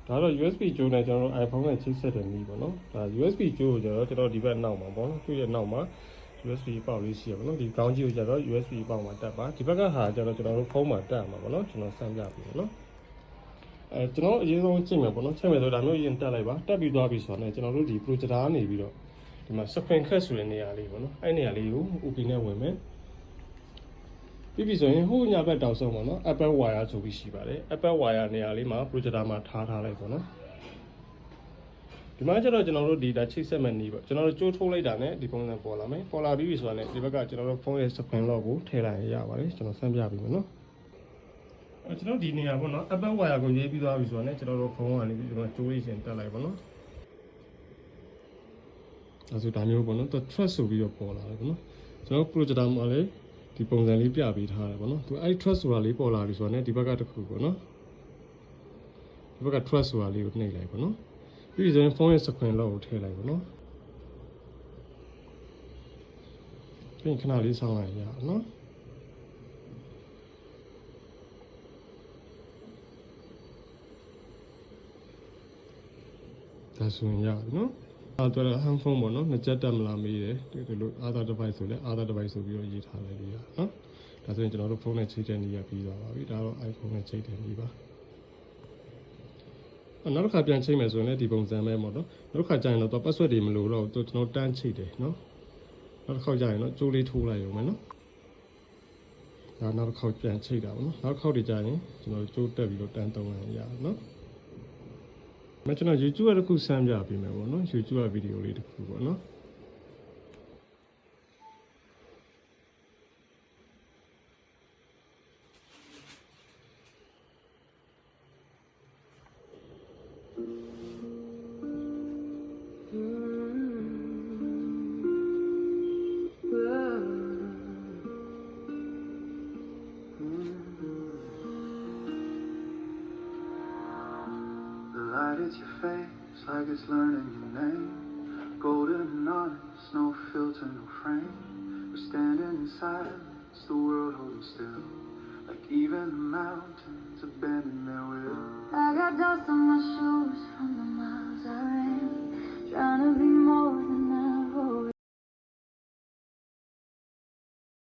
ဒါတော့ USB ကျိုးနဲ့ကျွန်တော်တို့ iPhone နဲ့ချိတ်ဆက်တယ်နည်းပေါ့နော်ဒါ USB ကျိုးကိုကျွန်တော်ဒီဘက်နောက်မှာပေါ့နော်တွေ့ရနောက်မှာ USB ပေါက်လေးရှိရပါတော့ဒီကောင်းကြီးကိုကျတော့ USB ပေါက်မှာတက်ပါဒီဘက်ကဟာကျတော့ကျွန်တော်တို့ဖုန်းမှာတက်မှာပေါ့နော်ကျွန်တော်စမ်းပြပြီပေါ့နော်ကျွန်တော်အရင်ဆုံးချိန်မယ်ပေါ့နော်ချိန်မယ်ဆိုဒါမျိုးရင်တက်လိုက်ပါတက်ပြီးသွားပြီဆိုတော့ကျွန်တော်တို့ဒီ projector ကနေပြီးတော့ဒီမှာ screen cut ဆိုတဲ့နေရာလေးပေါ့နော်အဲ့နေရာလေးကို OP နဲ့ဝင်မယ်ပြီးပြီဆိုရင်ဟိုညာဘက်တောက်ဆုံးပေါ့နော် Apple wire ဆိုပြီးရှိပါတယ် Apple wire နေရာလေးမှာ projector မှာထားလိုက်ပေါ့နော်ဒီမှာကျတော့ကျွန်တော်တို့ဒီဒါချိတ်ဆက်မဲ့နေပေါ့ကျွန်တော်တို့ကြိုးထိုးလိုက်တာနဲ့ဒီပုံစံပေါ်လာမယ်ပေါ်လာပြီးပြီဆိုတာနဲ့ဒီဘက်ကကျွန်တော်တို့ဖုန်းရဲ့ screen lock ကိုထည့်လိုက်ရပါတယ်ကျွန်တော်ဆန်းပြပြီမယ်နော်ကျွန်တော်ဒီနေရာပေါ့နော် Apple wire ကိုရေးပြီးသွားပြီဆိုတာနဲ့ကျွန်တော်တို့ဖုန်းကနေပြီးကျွန်တော်ကြိုးရည်ရှင်တက်လိုက်ပေါ့နော်အဲဆိုဒါမျိုးပေါ့နော်သူ trust ဆိုပြီးတော့ပေါ်လာတယ်ပေါ့နော်ကျွန်တော် projector မှာလည်းဒီပုံစံလေးပြပေးထားတယ်ပေါ့နော်သူအဲ့ trust ဆိုတာလေးပေါ်လာပြီဆိုတာနဲ့ဒီဘက်ကတစ်ခုပေါ့နော်ဒီဘက်က trust ဆိုတာလေးကိုနှိပ်လိုက်ပေါ့နော်ပြီးရင်ဖုန်းရဲ့ screen lock ကိုထည့်လိုက်ပေါ့နော်ပြင်ခဏလေးဆောင်းလိုက်ရအောင်နော်ဒါဆိုရင်ရနော်အဲ့တော့ handphone ပေါ့နော်နှစ်ချက်တက်မလာမေးတယ်ဒီလို other device ဆိုလဲ other device ဆိုပြီးတော့ရေးထားလိုက်ပြီနော်ဒါဆိုရင်ကျွန်တော်တို့ဖုန်းနဲ့ချိတ်တဲ့နေရာပြီးသွားပါပြီဒါတော့ iPhone နဲ့ချိတ်တဲ့နေပါနောက်တစ်ခါပြန်ချိတ်မယ်ဆိုရင်လည်းဒီပုံစံပဲပေါ့နော်နောက်တစ်ခါကျရင်တော့ password တွေမလိုတော့ကျွန်တော်တန်းချိတ်တယ်နော်နောက်တစ်ခါကျရင်တော့ကြိုးလေးထိုးလိုက်ရုံပဲနော်ဒါနောက်တစ်ခါပြန်ချိတ်တာပေါ့နော်နောက်တစ်ခါတွေကျရင်ကျွန်တော်ကြိုးတက်ပြီးတော့တန်းသုံးရရနော်မကျွန်တော် YouTube တစ်ခုစမ်းပြပေးမယ်ပေါ့နော် YouTube ဗီဒီယိုလေးတစ်ခုပေါ့နော်It's your face, like it's learning your name. Golden and honest, no filter, no frame. We're standing in silence, the world holding still. Like even the mountains are bending their will. I got dust on my shoes from the miles I ran, trying to be more